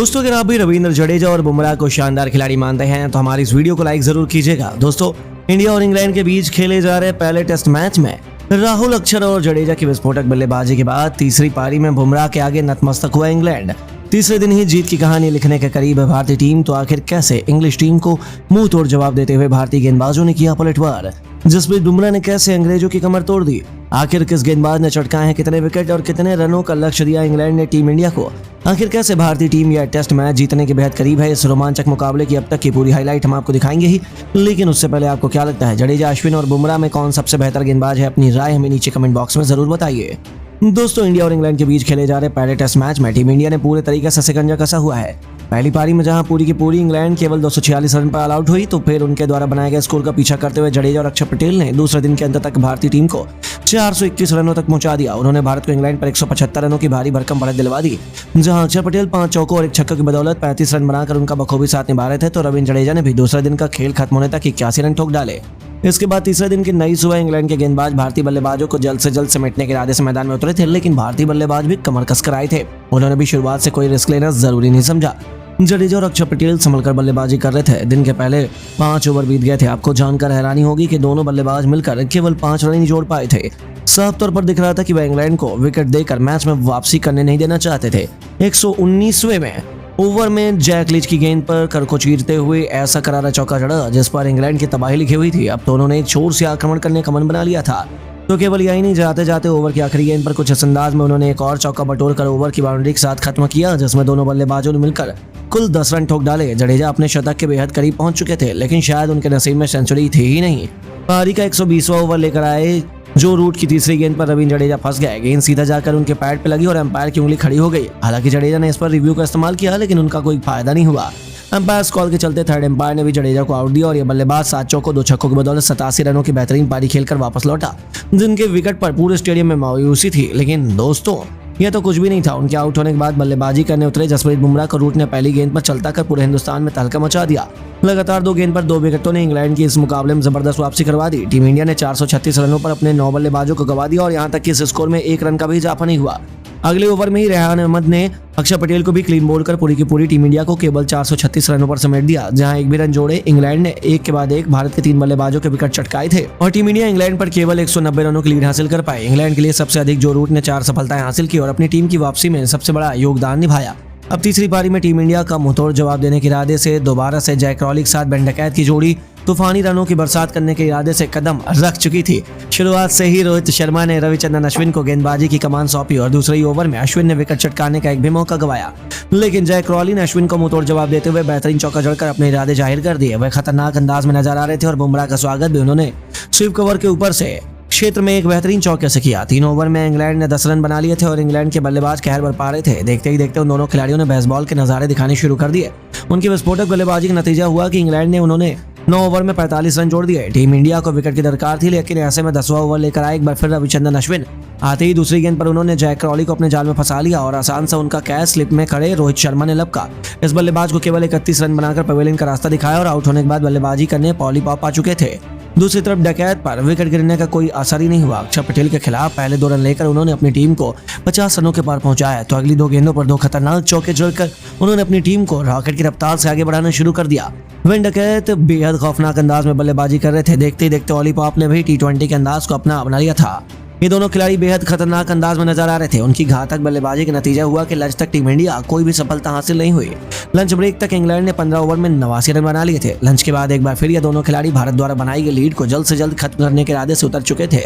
दोस्तों अगर आप भी रविंद्र जडेजा और बुमराह को शानदार खिलाड़ी मानते हैं तो हमारी इस वीडियो को लाइक जरूर कीजिएगा। दोस्तों इंडिया और इंग्लैंड के बीच खेले जा रहे पहले टेस्ट मैच में राहुल अक्षर और जडेजा की विस्फोटक बल्लेबाजी के बाद तीसरी पारी में बुमराह के आगे नतमस्तक हुआ इंग्लैंड। तीसरे दिन ही जीत की कहानी लिखने के करीब है भारतीय टीम। तो आखिर कैसे इंग्लिश टीम को मुंह तोड़ जवाब देते हुए भारतीय गेंदबाजों ने किया पलटवार। जसप्रीत बुमराह ने कैसे अंग्रेजों की कमर तोड़ दी। आखिर किस गेंदबाज ने चटकाए हैं कितने विकेट और कितने रनों का लक्ष्य दिया इंग्लैंड ने टीम इंडिया को। आखिर कैसे भारतीय टीम यह टेस्ट मैच जीतने के बेहद करीब है। इस रोमांचक मुकाबले की अब तक की पूरी हाईलाइट हम आपको दिखाएंगे ही, लेकिन उससे पहले आपको क्या लगता है जडेजा, अश्विन और बुमराह में कौन सबसे बेहतर गेंदबाज है? अपनी राय हमें नीचे कमेंट बॉक्स में जरूर बताइए। दोस्तों इंडिया और इंग्लैंड के बीच खेले जा रहे पहले टेस्ट मैच में टीम इंडिया ने पूरे तरीके से शिकंजा कसा हुआ है। पहली पारी में जहां पूरी की पूरी इंग्लैंड केवल 246 रन पर ऑल आउट हुई, तो फिर उनके द्वारा बनाए गए स्कोर का पीछा करते हुए जडेजा और अक्षर पटेल ने दूसरे दिन के अंत तक भारतीय टीम को 421 रनों तक पहुंचा दिया। उन्होंने भारत को इंग्लैंड पर 175 रनों की भारी भरकम बढ़त दिलवा दी, जहां अक्षर पटेल 5 चौकों और 1 छक्के की बदौलत 35 रन बनाकर उनका बखूबी साथ निभा रहे थे। तो रविंद्र जडेजा ने भी दूसरे दिन का खेल खत्म होने तक 81 रन ठोक डाले। इसके बाद तीसरे दिन की नई सुबह इंग्लैंड के गेंदबाज भारतीय बल्लेबाजों को जल्द से जल्द समेटने के इरादे से मैदान में उतरे थे, लेकिन भारतीय बल्लेबाज भी कमर कसकर आए थे। उन्होंने भी शुरुआत से कोई रिस्क लेना जरूरी नहीं समझा। जडेजा और अक्षर पटेल संभलकर बल्लेबाजी कर रहे थे। दिन के पहले 5 ओवर बीत गए थे। आपको जानकर हैरानी होगी कि दोनों बल्लेबाज मिलकर केवल 5 रन ही जोड़ पाए थे। साफ तौर पर दिख रहा था कि वह इंग्लैंड को विकेट देकर मैच में वापसी करने नहीं देना चाहते थे। 119वें में ओवर में जैक लीच की गेंद पर कर को चीरते हुए ऐसा करारा चौका जड़ा जिस पर इंग्लैंड की तबाही लिखी हुई थी। अब तो उन्होंने एक छोर से आक्रमण करने का मन बना लिया था। तो केवल यही नहीं, जाते जाते ओवर की आखिरी गेंद पर कुछ इस अंदाज में उन्होंने एक और चौका बटोर कर ओवर की बाउंड्री के साथ खत्म किया, जिसमें दोनों बल्लेबाजों ने मिलकर कुल 10 रन ठोक डाले। जडेजा अपने शतक के बेहद करीब पहुंच चुके थे, लेकिन शायद उनके नसीब में सेंचुरी थी ही नहीं। पारी का 120वां ओवर लेकर आए जो रूट की तीसरी गेंद पर रविंद्र जडेजा फंस गए। गेंद सीधा जाकर उनके पैड पे लगी और एम्पायर की उंगली खड़ी हो गई। हालांकि जडेजा ने इस पर रिव्यू का इस्तेमाल किया, लेकिन उनका कोई फायदा नहीं हुआ। एम्पायर कॉल के चलते थर्ड एम्पायर ने भी जडेजा को आउट दिया और ये बल्लेबाज 7 चौकों 2 छक्कों की बदौलत 87 रनों की बेहतरीन पारी खेलकर वापस लौटा, जिनके विकेट पर पूरे स्टेडियम में मायूसी थी। लेकिन दोस्तों यह तो कुछ भी नहीं था। उनके आउट होने के बाद बल्लेबाजी करने उतरे जसप्रीत बुमराह को रूट ने पहली गेंद पर चलता कर पूरे हिंदुस्तान में तहलका मचा दिया। लगातार 2 गेंद पर 2 विकेटों ने इंग्लैंड की इस मुकाबले में जबरदस्त वापसी करवा दी। टीम इंडिया ने 436 रनों पर अपने 9 बल्लेबाजों को गवा दिया और यहां तक कि इस स्कोर में 1 रन का भी इजाफा नहीं हुआ। अगले ओवर में ही रेहान अहमद ने अक्षर पटेल को भी क्लीन बोल्ड कर पूरी की पूरी टीम इंडिया को केवल 436 रनों पर समेट दिया। जहां एक भी रन जोड़े इंग्लैंड ने एक के बाद एक भारत के 3 बल्लेबाजों के विकेट चटकाए थे और टीम इंडिया इंग्लैंड पर केवल 190 रनों की लीड हासिल कर पाए। इंग्लैंड के लिए सबसे अधिक जो रूट ने 4 सफलताएं हासिल की और अपनी टीम की वापसी में सबसे बड़ा योगदान निभाया। अब तीसरी पारी में टीम इंडिया का मुंहतोड़ जवाब देने के इरादे से दोबारा से जैक क्रॉली के साथ बेन डकैत की जोड़ी तूफानी रनों की बरसात करने के इरादे से कदम रख चुकी थी। शुरुआत से ही रोहित शर्मा ने रविचंद्रन अश्विन को गेंदबाजी की कमान सौंपी और दूसरे ही ओवर में अश्विन ने विकेट चटकाने का एक भी मौका गवाया, लेकिन जैक क्रॉली ने अश्विन को मुंहतोड़ जवाब देते हुए बेहतरीन चौका जड़कर अपने इरादे जाहिर कर दिए। वह खतरनाक अंदाज में नजर आ रहे थे और बुमराह का स्वागत भी उन्होंने स्वीप कवर के ऊपर से क्षेत्र में एक बेहतरीन चौके से किया। 3 ओवर में इंग्लैंड ने 10 रन बना लिए थे और इंग्लैंड के बल्लेबाज कहर बरपा रहे थे। देखते ही देखते उन दोनों खिलाड़ियों ने बेसबॉल के नजारे दिखाने शुरू कर दिए। उनकी विस्फोटक बल्लेबाजी का नतीजा हुआ कि इंग्लैंड ने उन्होंने 9 ओवर में 45 रन जोड़ दिए। टीम इंडिया को विकेट की दरकार थी, लेकिन ऐसे में 10वां ओवर लेकर आए एक बार फिर रविचंद्रन अश्विन। आते ही दूसरी गेंद पर उन्होंने जैक क्रॉली को अपने जाल में फंसा लिया और आसान सा उनका कैच स्लिप में खड़े रोहित शर्मा ने लपका। इस बल्लेबाज को केवल 31 रन बनाकर पवेलियन का रास्ता दिखाया और आउट होने के बाद बल्लेबाजी करने पॉलीपॉप आ चुके थे। दूसरी तरफ डकैत पर विकेट गिरने का कोई असर ही नहीं हुआ। अक्षर पटेल के खिलाफ पहले 2 रन लेकर उन्होंने अपनी टीम को 50 रनों के पार पहुंचाया। तो अगली 2 गेंदों पर 2 खतरनाक चौके जड़कर उन्होंने अपनी टीम को रॉकेट की रफ्तार से आगे बढ़ाना शुरू कर दिया। वेन डकैत बेहद खौफनाक अंदाज में बल्लेबाजी कर रहे थे। देखते ही देखते ऑली पॉप ने भी T20 के अंदाज को अपना बना लिया था। ये दोनों खिलाड़ी बेहद खतरनाक अंदाज में नजर आ रहे थे। उनकी घातक बल्लेबाजी का नतीजा हुआ कि लंच तक टीम इंडिया कोई भी सफलता हासिल नहीं हुई। लंच ब्रेक तक इंग्लैंड ने 15 ओवर में 89 रन बना लिए थे। लंच के बाद एक बार फिर ये दोनों खिलाड़ी भारत द्वारा बनाई गई लीड को जल्द से जल्द खत्म करने के इरादे से उतर चुके थे।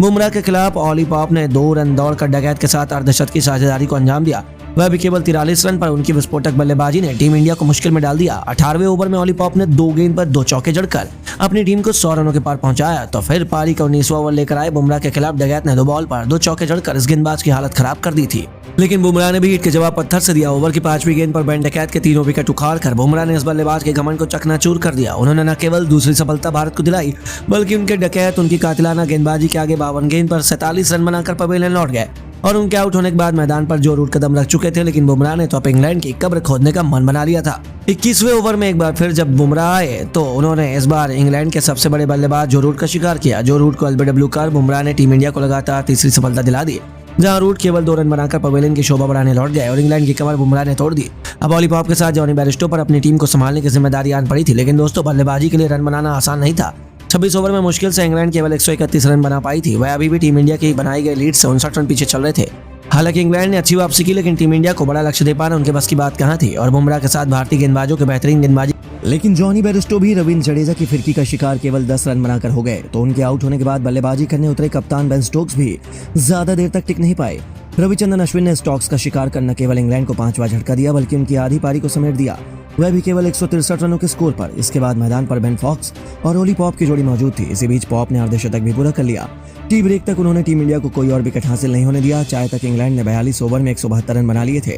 बुमराह के खिलाफ ऑली पॉप ने 2 रन दौड़कर डकैत के साथ अर्धशतक की साझेदारी को अंजाम दिया। वह भी केवल 43 रन पर। उनकी विस्फोटक बल्लेबाजी ने टीम इंडिया को मुश्किल में डाल दिया। 18वें ओवर में ऑली पॉप ने 2 गेंद पर 2 चौके जड़कर अपनी टीम को 100 रनों के पार पहुंचाया। तो फिर पारी का 19वां ओवर लेकर आए बुमराह के खिलाफ डकैत ने 2 बॉल पर 2 चौके जड़कर इस गेंदबाज की हालत खराब कर दी थी, लेकिन बुमराह ने भी हिट के जवाब पत्थर से दिया। ओवर की 5वीं गेंद पर बेन डकैत के 3 विकेट उखाड़कर बुमराह ने इस बल्लेबाज के घमंड को चकनाचूर कर दिया। उन्होंने न केवल दूसरी सफलता भारत को दिलाई, बल्कि उनके डकैत उनकी कातिलाना गेंदबाजी के आगे 52 गेंद पर 47 रन बनाकर पवेलियन लौट गए और उनके आउट होने के बाद मैदान पर जो रूट कदम रख चुके थे। लेकिन बुमराह ने तो अब इंग्लैंड की कब्र खोदने का मन बना लिया था। 21वें ओवर में एक बार फिर जब बुमराह आए तो उन्होंने इस बार इंग्लैंड के सबसे बड़े बल्लेबाज जो रूट का शिकार किया। जो रूट को LBW कर बुमराह ने टीम इंडिया को लगातार तीसरी सफलता दिला दी। जहां रूट केवल 2 रन बनाकर पवेलियन की शोभा बढ़ाने लौट गए और इंग्लैंड की कमर बुमराह ने तोड़ दी। अब ऑली पॉप के साथ जॉनी बेयरस्टो पर अपनी टीम को संभालने की जिम्मेदारी आन पड़ी थी, लेकिन दोस्तों बल्लेबाजी के लिए रन बनाना आसान नहीं था। 26 ओवर में मुश्किल से इंग्लैंड केवल 131 रन बना पाई थी। वह अभी भी टीम इंडिया की बनाई गई लीड से 59 रन पीछे चल रहे थे। हालांकि इंग्लैंड ने अच्छी वापसी की, लेकिन टीम इंडिया को बड़ा लक्ष्य दे पाना उनके बस की बात कहां थी और बुमराह के साथ भारतीय गेंदबाजों के बेहतरीन गेंदबाजी। लेकिन जॉनी बेयरस्टो भी रविंद्र जडेजा की फिरकी का शिकार केवल 10 रन बनाकर हो गए, तो उनके आउट होने के बाद बल्लेबाजी करने उतरे कप्तान बेन स्टोक्स भी ज्यादा देर तक टिक नहीं पाए। रविचंद्रन अश्विन ने स्टोक्स का शिकार कर न केवल इंग्लैंड को 5वां झटका दिया, बल्कि उनकी आधी पारी को समेट दिया, वह भी केवल 163 रनों के स्कोर पर। इसके बाद मैदान पर बेन फॉक्स और ओली पॉप की जोड़ी मौजूद थी। इसी बीच पॉप ने अर्धशतक भी पूरा कर लिया। टी ब्रेक तक उन्होंने टीम इंडिया को कोई और विकेट हासिल नहीं होने दिया। चाय तक इंग्लैंड ने 42 ओवर में 172 रन बना लिए थे।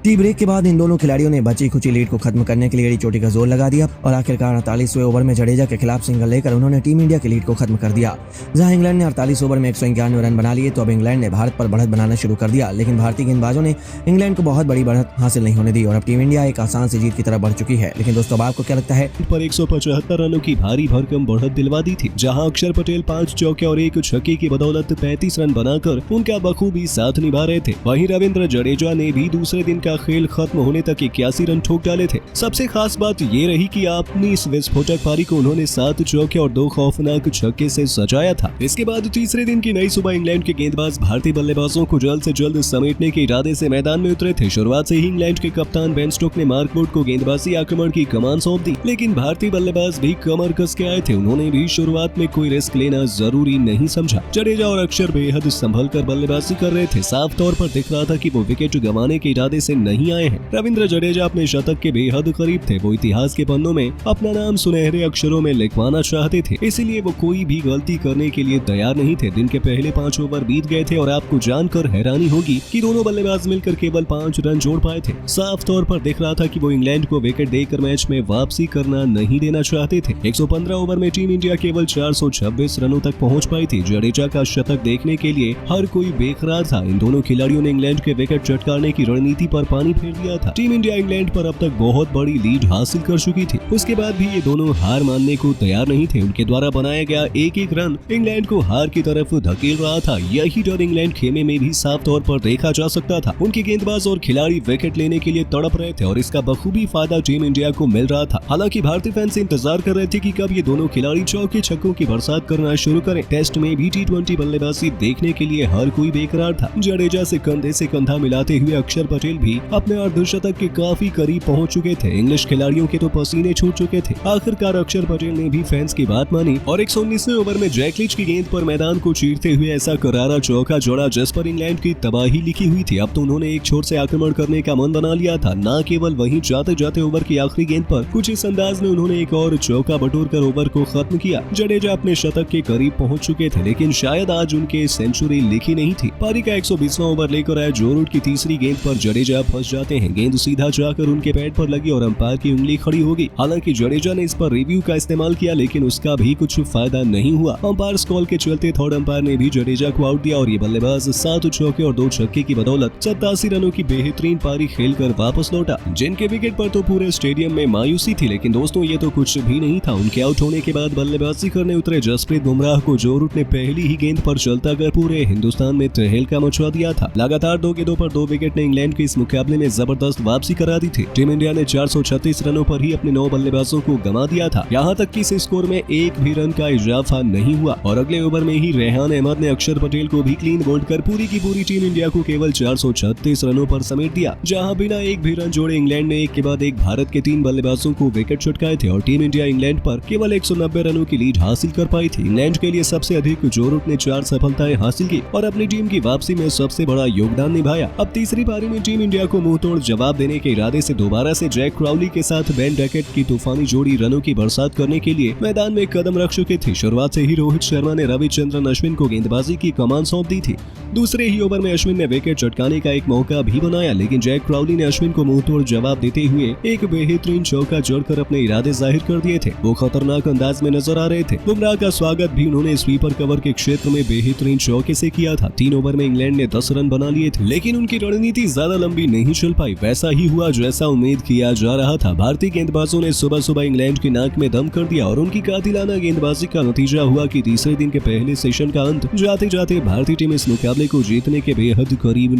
टी ब्रेक के बाद इन दोनों खिलाड़ियों ने बची खुची लीड को खत्म करने के लिए एड़ी चोटी का जोर लगा दिया और आखिरकार 48वें ओवर में जडेजा के खिलाफ सिंगल लेकर उन्होंने टीम इंडिया की लीड को खत्म कर दिया। जहां इंग्लैंड ने 48 ओवर में 191 रन बना लिए, तो अब इंग्लैंड ने भारत पर बढ़त बनाना शुरू कर दिया, लेकिन भारतीय गेंदबाजों ने इंग्लैंड को बहुत बड़ी बढ़त हासिल नहीं होने दी और अब टीम इंडिया एक आसान सी जीत की तरफ बढ़ चुकी है। लेकिन दोस्तों, आपको क्या लगता है? पर 175 रनों की भारी भरकम बढ़त दिलवा दी थी, जहां अक्षर पटेल 5 चौके और 1 छक्के की बदौलत 35 रन बनाकर उनका बखूबी साथ निभा रहे थे। वहीं रविंद्र जडेजा ने भी दूसरे दिन का खेल खत्म होने तक 81 रन ठोक डाले थे। सबसे खास बात ये रही कि अपनी इस विस्फोटक पारी को उन्होंने 7 चौके और 2 खौफनाक छक्के से सजाया था। इसके बाद तीसरे दिन की नई सुबह इंग्लैंड के गेंदबाज भारतीय बल्लेबाजों को जल्द से जल्द समेटने के इरादे से मैदान में उतरे थे। शुरुआत से ही इंग्लैंड के कप्तान बेन स्टोक्स ने मार्क वुड को गेंदबाजी आक्रमण की कमान सौंप दी, लेकिन भारतीय बल्लेबाज भी कमर कस के आए थे। उन्होंने भी शुरुआत में कोई रिस्क लेना जरूरी नहीं समझा। जडेजा और अक्षर बेहद संभल कर बल्लेबाजी कर रहे थे। साफ तौर पर दिख रहा था कि वो विकेट गंवाने के इरादे से नहीं आए हैं। रविंद्र जडेजा अपने शतक के बेहद करीब थे। वो इतिहास के पन्नों में अपना नाम सुनहरे अक्षरों में लिखवाना चाहते थे, इसीलिए वो कोई भी गलती करने के लिए तैयार नहीं थे। दिन के पहले 5 ओवर बीत गए थे और आपको जानकर हैरानी होगी कि दोनों बल्लेबाज मिलकर केवल 5 रन जोड़ पाए थे। साफ तौर पर दिख रहा था कि वो इंग्लैंड को विकेट देकर मैच में वापसी करना नहीं देना चाहते थे। 115 ओवर में टीम इंडिया केवल 426 रनों तक पहुंच पाई थी। जडेजा का शतक देखने के लिए हर कोई बेकरार था। इन दोनों खिलाड़ियों ने इंग्लैंड के विकेट चटकारने की रणनीति पर पानी फेर दिया था। टीम इंडिया इंग्लैंड पर अब तक बहुत बड़ी लीड हासिल कर चुकी थी। उसके बाद भी ये दोनों हार मानने को तैयार नहीं थे। उनके द्वारा बनाया गया एक रन इंग्लैंड को हार की तरफ धकेल रहा था। यही डर इंग्लैंड खेमे में भी साफ तौर पर देखा जा सकता था। उनके गेंदबाज और खिलाड़ी विकेट लेने के लिए तड़प रहे थे और इसका बखूबी फायदा टीम इंडिया को मिल रहा था। हालांकि भारतीय फैंस इंतजार कर रहे थे कि कब ये दोनों खिलाड़ी चौके छक्कों की बरसात करना शुरू करें। टेस्ट में भी T20 बल्लेबाजी देखने के लिए हर कोई बेकरार था। जडेजा से कंधा मिलाते हुए अक्षर पटेल भी अपने अर्धशतक के काफी करीब पहुंच चुके थे। इंग्लिश खिलाड़ियों के तो पसीने छूट चुके थे। आखिरकार अक्षर पटेल ने भी फैंस की बात मानी और 119वें ओवर में जैक लीच की गेंद पर मैदान को चीरते हुए ऐसा करारा चौका जोड़ा जिस पर इंग्लैंड की तबाही लिखी हुई थी। अब तो उन्होंने एक छोर से आक्रमण करने का मन बना लिया था। न केवल वहीं जाते जाते ओवर की आखिरी गेंद पर कुछ इस अंदाज में उन्होंने एक और चौका बटोर कर ओवर को खत्म किया। जडेजा अपने शतक के करीब पहुंच चुके थे, लेकिन शायद आज उनके सेंचुरी लिखी नहीं थी। पारी का 120वां ओवर लेकर आए जो रूट की तीसरी गेंद पर जडेजा फंस जाते हैं। गेंद सीधा जाकर उनके पैड पर लगी और अंपायर की उंगली खड़ी हो गई। हालांकि जडेजा ने इस पर रिव्यू का इस्तेमाल किया, लेकिन उसका भी कुछ फायदा नहीं हुआ। अंपायर कॉल के चलते थर्ड अंपायर ने भी जडेजा को आउट दिया और ये बल्लेबाज 7 चौके और 2 छक्के की बदौलत 87 रनों की बेहतरीन पारी खेलकर वापस लौटा, जिनके विकेट पर तो पूरे स्टेडियम में मायूसी थी। लेकिन दोस्तों, ये तो कुछ भी नहीं था। उनके आउट होने के बाद बल्लेबाजी करने उतरे जसप्रीत बुमराह को जो रूट ने पहली ही गेंद पर चलता कर पूरे हिंदुस्तान में तहलका मचा दिया था। लगातार 2 गेंदों पर 2 विकेट ने इंग्लैंड के इस मुकाबले में जबरदस्त वापसी करा दी थी। टीम इंडिया ने 436 रनों पर ही अपने 9 बल्लेबाजों को गंवा दिया था। यहाँ तक कि इस स्कोर में एक भी रन का इजाफा नहीं हुआ और अगले ओवर में ही रेहान अहमद ने अक्षर पटेल को भी क्लीन बोल्ड कर पूरी की पूरी टीम इंडिया को केवल 436 रनों पर समेट दिया। जहां बिना एक भी रन जोड़े इंग्लैंड ने एक के बाद एक भारत के 3 बल्लेबाजों को विकेट चटकाए थे और टीम इंडिया इंग्लैंड पर केवल 190 रनों की लीड हासिल कर पाई थी। इंग्लैंड के लिए सबसे अधिक जो रूट ने 4 सफलताएं हासिल की और अपनी टीम की वापसी में सबसे बड़ा योगदान निभाया। अब तीसरी पारी में टीम इंडिया को मुंहतोड़ जवाब देने के इरादे से दोबारा से जैक क्राउली के साथ बेन डकेट की तूफानी जोड़ी रनों की बरसात करने के लिए मैदान में कदम रख चुके थे। शुरुआत से ही रोहित शर्मा ने रविचंद्रन अश्विन को गेंदबाजी की कमान सौंप दी थी। दूसरे ही ओवर में अश्विन ने विकेट चटकाने का एक मौका भी बनाया, लेकिन जैक क्राउली ने अश्विन को मुंहतोड़ जवाब देते हुए एक बेहतरीन चौका जोड़कर अपने इरादे जाहिर कर दिए थे। वो खतरनाक अंदाज में नजर आ रहे थे। बुमराह का स्वागत भी उन्होंने स्वीपर कवर के क्षेत्र में बेहतरीन चौके से किया था। 3 ओवर में इंग्लैंड ने 10 रन बना लिए थे, लेकिन उनकी रणनीति ज्यादा लंबी नहीं चल पाई। वैसा ही हुआ जैसा उम्मीद किया जा रहा था। भारतीय गेंदबाजों ने सुबह सुबह इंग्लैंड की नाक में दम कर दिया और उनकी कातिलाना गेंदबाजी का नतीजा हुआ कि तीसरे दिन के पहले सेशन का अंत जाते जाते भारतीय टीम इस मुकाबले को जीतने के बेहद करीब